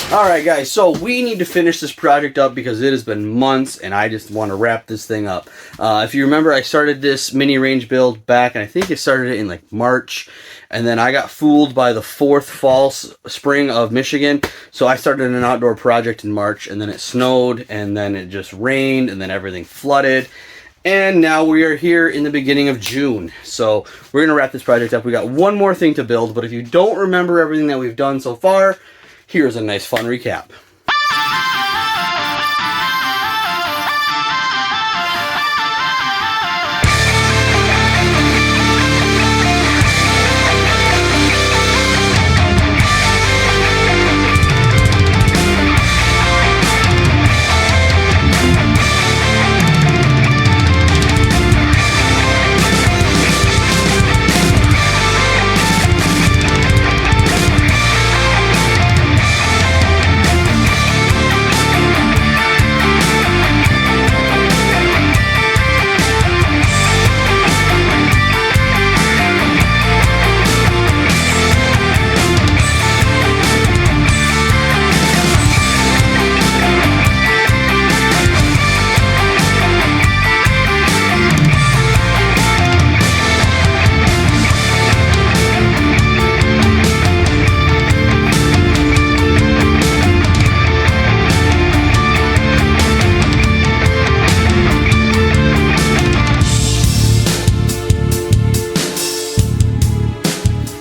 Alright guys, so we need to finish this project up because it has been months and I just want to wrap this thing up. If you remember, I started this mini range build back, and I think I started it in like March, and then I got fooled by the fourth fall spring of Michigan, so I started an outdoor project in March, and then it snowed, and then it just rained, and then everything flooded. And now we are here in the beginning of June. So we're going to wrap this project up. We got one more thing to build, but if you don't remember everything that we've done so far, here's a nice fun recap.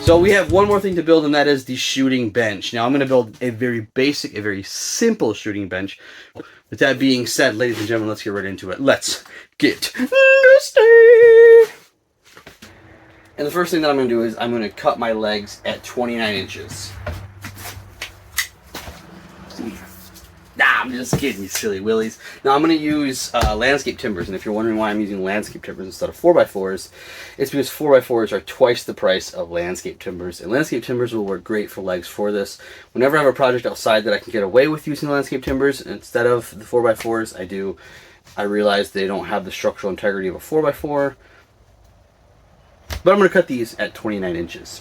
So we have one more thing to build, and that is the shooting bench. Now I'm going to build a very basic, a very simple shooting bench. With that being said, ladies and gentlemen, let's get right into it. Let's get nasty! And the first thing that I'm going to do is I'm going to cut my legs at 29 inches. Nah, I'm just kidding, you silly willies. Now I'm going to use landscape timbers, and if you're wondering why I'm using landscape timbers instead of 4x4s, it's because 4x4s are twice the price of landscape timbers, and landscape timbers will work great for legs for this. Whenever I have a project outside that I can get away with using landscape timbers instead of the 4x4s, I realize they don't have the structural integrity of a 4x4, but I'm going to cut these at 29 inches.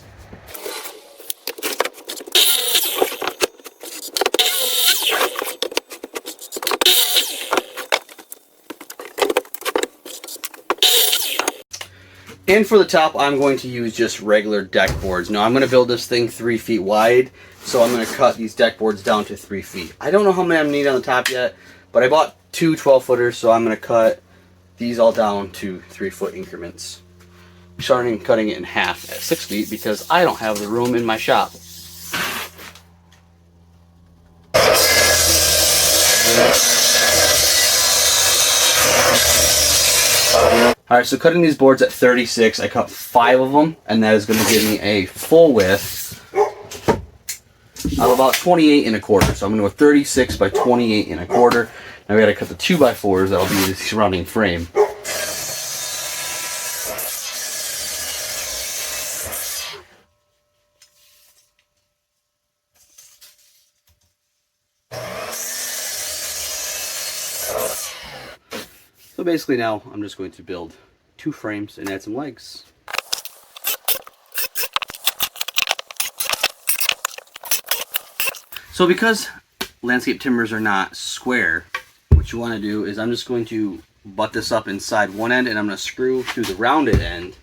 And for the top, I'm going to use just regular deck boards. Now, I'm going to build this thing 3 feet wide, so I'm going to cut these deck boards down to 3 feet. I don't know how many I'm going to need on the top yet, but I bought two 12-footers, so I'm going to cut these all down to 3-foot increments. Starting cutting it in half at 6 feet because I don't have the room in my shop. Alright, so cutting these boards at 36, I cut 5 of them, and that is going to give me a full width of about 28 and a quarter. So I'm going to go 36 by 28 and a quarter. Now we got to cut the 2x4s, that'll be the surrounding frame. So basically now I'm just going to build 2 frames and add some legs. So because landscape timbers are not square, what you want to do is I'm just going to butt this up inside one end, and I'm going to screw through the rounded end.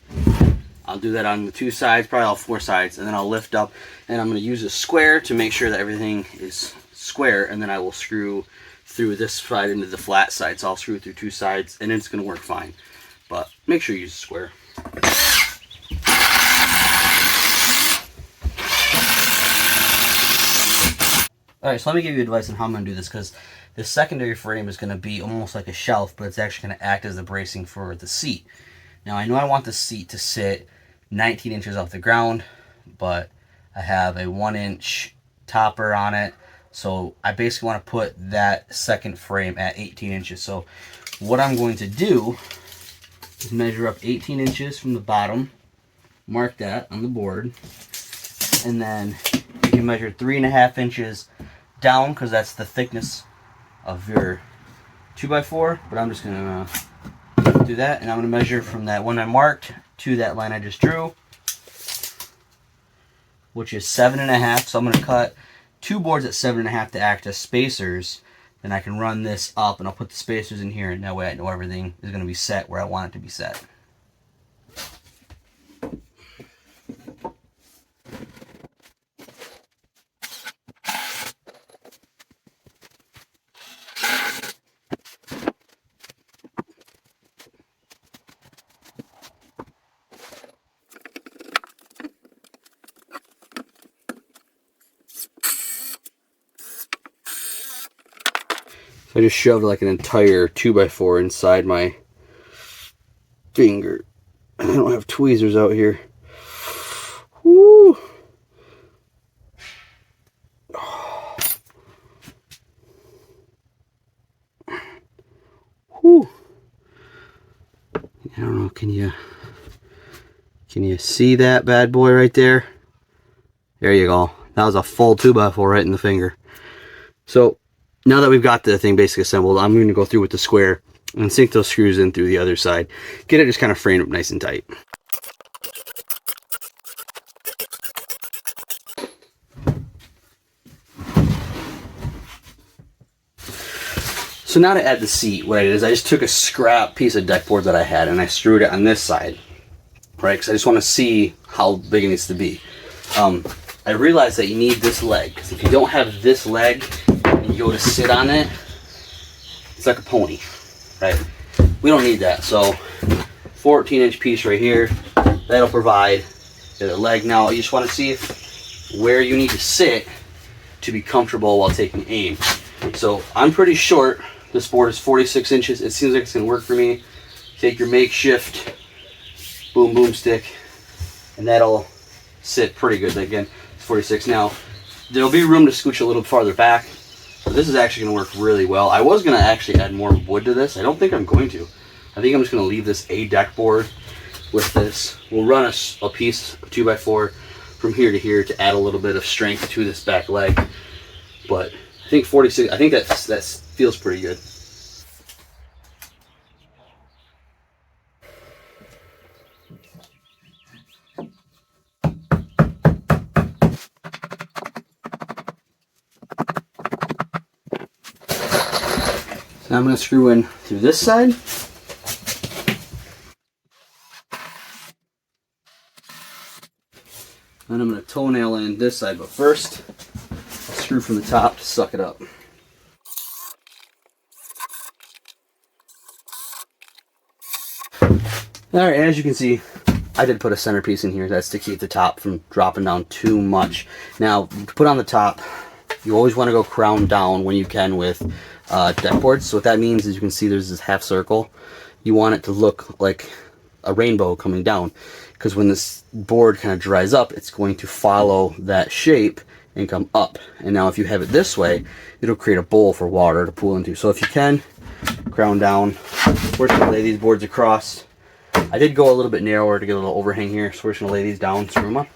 I'll do that on the 2 sides, probably all 4 sides, and then I'll lift up, and I'm going to use a square to make sure that everything is square, and then I will screw through this side into the flat side. So I'll screw through 2 sides, and it's going to work fine. But make sure you use a square. Alright, so let me give you advice on how I'm going to do this, because this secondary frame is going to be almost like a shelf, but it's actually going to act as the bracing for the seat. Now I know I want the seat to sit 19 inches off the ground, but I have a 1-inch topper on it. So I basically want to put that second frame at 18 inches. So what I'm going to do is measure up 18 inches from the bottom, mark that on the board, and then you can measure 3.5 inches down because that's the thickness of your 2x4. But I'm just going to do that, and I'm going to measure from that one I marked to that line I just drew, which is 7.5. So I'm going to cut 2 boards at 7.5 to act as spacers, then I can run this up and I'll put the spacers in here, and that way I know everything is going to be set where I want it to be set. So I just shoved like an entire 2x4 inside my finger. I don't have tweezers out here. Woo! Whew. I don't know, can you see that bad boy right there? There you go. That was a full 2x4 right in the finger. So now that we've got the thing basically assembled, I'm going to go through with the square and sink those screws in through the other side. Get it just kind of framed up nice and tight. So now to add the seat, what I did is I just took a scrap piece of deck board that I had and I screwed it on this side, right? Because I just want to see how big it needs to be. I realized that you need this leg, because if you don't have this leg and you go to sit on it, it's like a pony, right? We don't need that. So 14-inch piece right here, that'll provide the leg. Now you just want to see where you need to sit to be comfortable while taking aim. So I'm pretty short. This board is 46 inches. It seems like it's going to work for me. Take your makeshift boom boom stick, and that'll sit pretty good. Again, it's 46. Now, there'll be room to scooch a little farther back, but this is actually going to work really well. I was going to actually add more wood to this. I don't think I'm going to. I think I'm just going to leave this a deck board with this. We'll run a piece of 2x4 from here to here to add a little bit of strength to this back leg. But I think 46, I think that feels pretty good. So now I'm going to screw in through this side. Then I'm going to toenail in this side, but first I'll screw from the top to suck it up. Alright, as you can see, I did put a centerpiece in here. That's to keep the top from dropping down too much. Now, to put on the top, you always want to go crown down when you can with deck boards. So what that means is you can see there's this half circle. You want it to look like a rainbow coming down, because when this board kind of dries up, it's going to follow that shape and come up. And now if you have it this way, it'll create a bowl for water to pool into. So if you can, crown down. We're just going to lay these boards across. I did go a little bit narrower to get a little overhang here, so we're just going to lay these down, screw them up.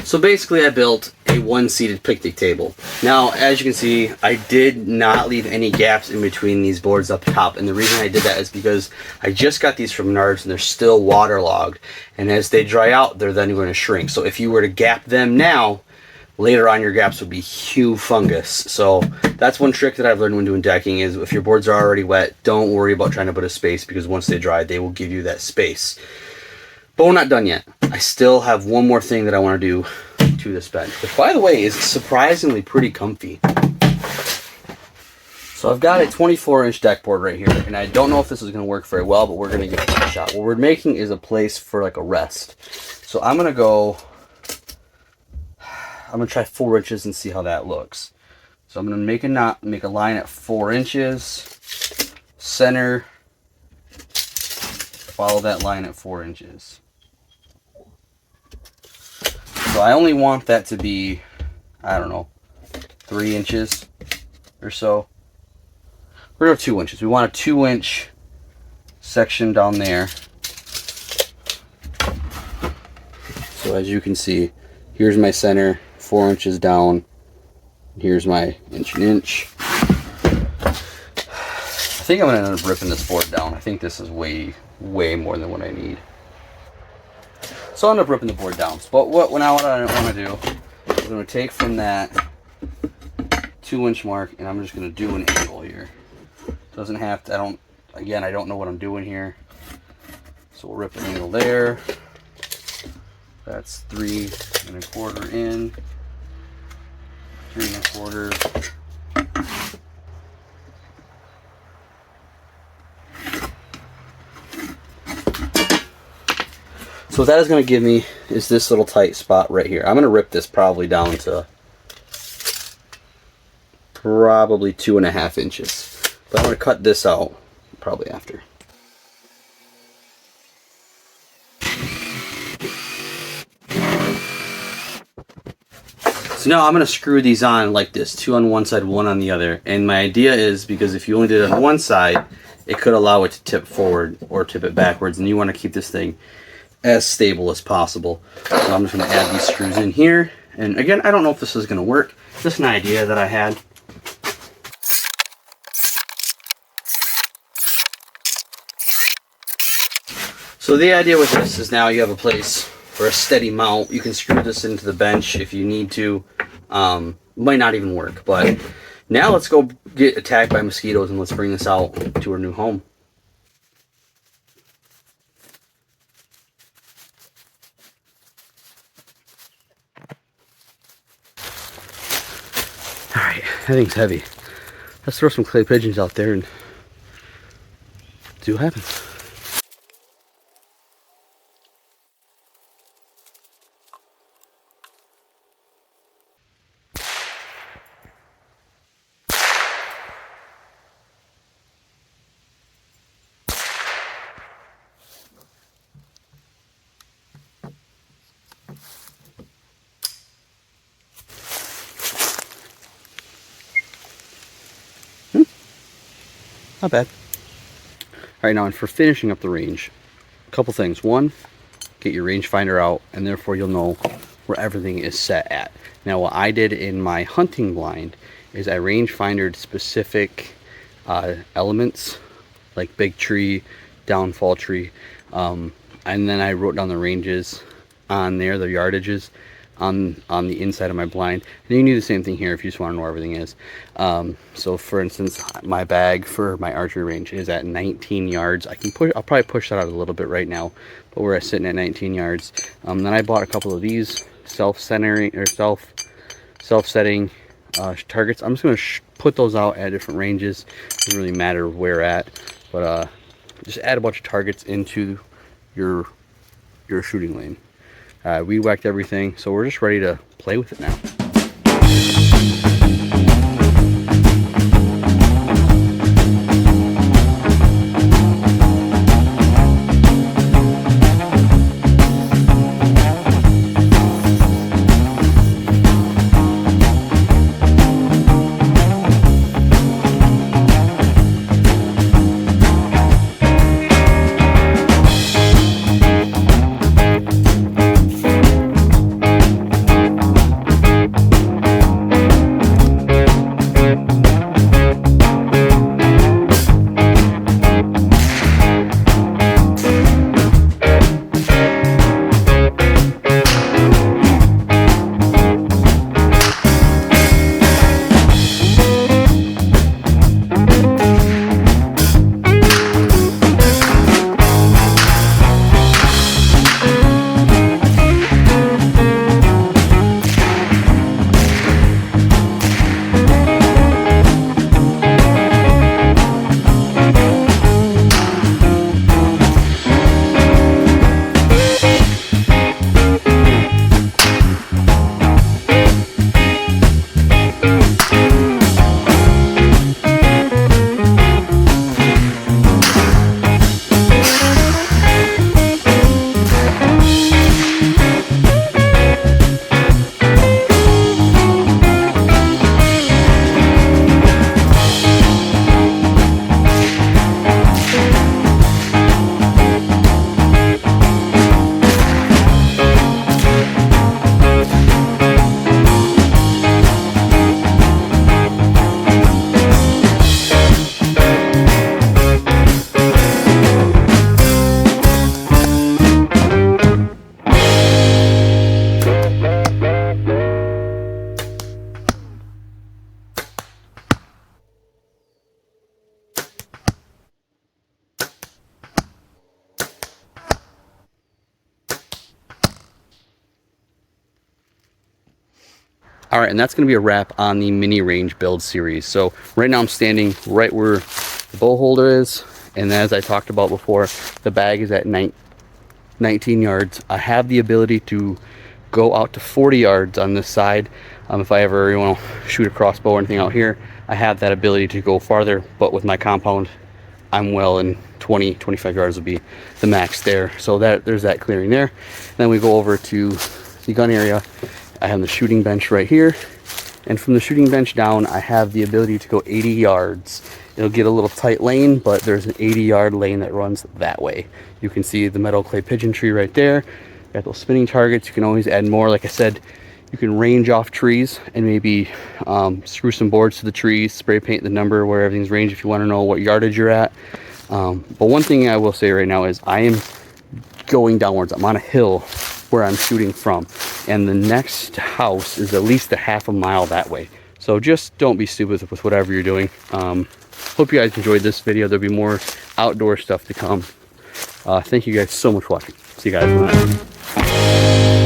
So basically I built a one-seated picnic table. Now, as you can see, I did not leave any gaps in between these boards up top, and the reason I did that is because I just got these from Menards and they're still waterlogged, and as they dry out, they're then going to shrink. So if you were to gap them now, later on your gaps would be humongous. So that's one trick that I've learned when doing decking is if your boards are already wet, don't worry about trying to put a space, because once they dry, they will give you that space. But we're not done yet. I still have one more thing that I want to do to this bench, which by the way is surprisingly pretty comfy. So I've got a 24-inch deck board right here, and I don't know if this is going to work very well, but we're going to give it a shot. What we're making is a place for like a rest. So I'm going to try 4 inches and see how that looks. So I'm going to make a line at 4 inches, center, follow that line at 4 inches. So I only want that to be, I don't know, 3 inches or so. We're going to 2 inches. We want a 2-inch section down there. So as you can see, here's my center, 4 inches down. Here's my inch and inch. think I'm going to end up ripping this board down. I think this is way more than what I need. So I'll end up ripping the board down. But what I want to do is I'm going to take from that 2-inch mark, and I'm just going to do an angle here. Doesn't have to, I don't know what I'm doing here. So we'll rip an angle there. That's 3 1/4 in, 3 1/4. So what that is going to give me is this little tight spot right here. I'm going to rip this probably down to probably 2.5 inches. But I'm going to cut this out probably after. So now I'm going to screw these on like this, 2 on one side, 1 on the other. And my idea is, because if you only did it on one side, it could allow it to tip forward or tip it backwards, and you want to keep this thing as stable as possible. So I'm just going to add these screws in here. And again, I don't know if this is going to work. Just an idea that I had. So the idea with this is now you have a place for a steady mount. You can screw this into the bench if you need to. Might not even work, but now let's go get attacked by mosquitoes and let's bring this out to our new home. Alright, that thing's heavy. Let's throw some clay pigeons out there and see what happens. Not bad. Alright, now, and for finishing up the range, a couple things. One, get your rangefinder out, and therefore you'll know where everything is set at. Now, what I did in my hunting blind is I rangefindered specific elements, like big tree, downfall tree, and then I wrote down the ranges on there, the yardages on the inside of my blind. And you can do the same thing here if you just want to know where everything is. So for instance, my bag for my archery range is at 19 yards. I'll probably push that out a little bit right now, but we're sitting at 19 yards. Then I bought a couple of these self-setting targets. I'm just going to put those out at different ranges. It doesn't really matter where at, but just add a bunch of targets into your shooting lane. We whacked everything, so we're just ready to play with it now. All right, and that's going to be a wrap on the mini range build series. So right now I'm standing right where the bow holder is, and as I talked about before, the bag is at 19 yards. I have the ability to go out to 40 yards on this side. If I ever want to shoot a crossbow or anything out here, I have that ability to go farther, but with my compound, I'm well in 20-25 yards would be the max there. So there's that clearing there. Then we go over to the gun area. I have the shooting bench right here, and from the shooting bench down I have the ability to go 80 yards. It'll get a little tight lane, but there's an 80-yard lane that runs that way. You can see the metal clay pigeon tree right there. Got those spinning targets. You can always add more. Like I said, you can range off trees and maybe screw some boards to the trees, spray paint the number where everything's ranged if you want to know what yardage you're at. But one thing I will say right now is I am going downwards. I'm on a hill where I'm shooting from, and the next house is at least a half a mile that way. So just don't be stupid with whatever you're doing. Hope you guys enjoyed this video. There'll be more outdoor stuff to come. Thank you guys so much for watching. See you guys in the next one.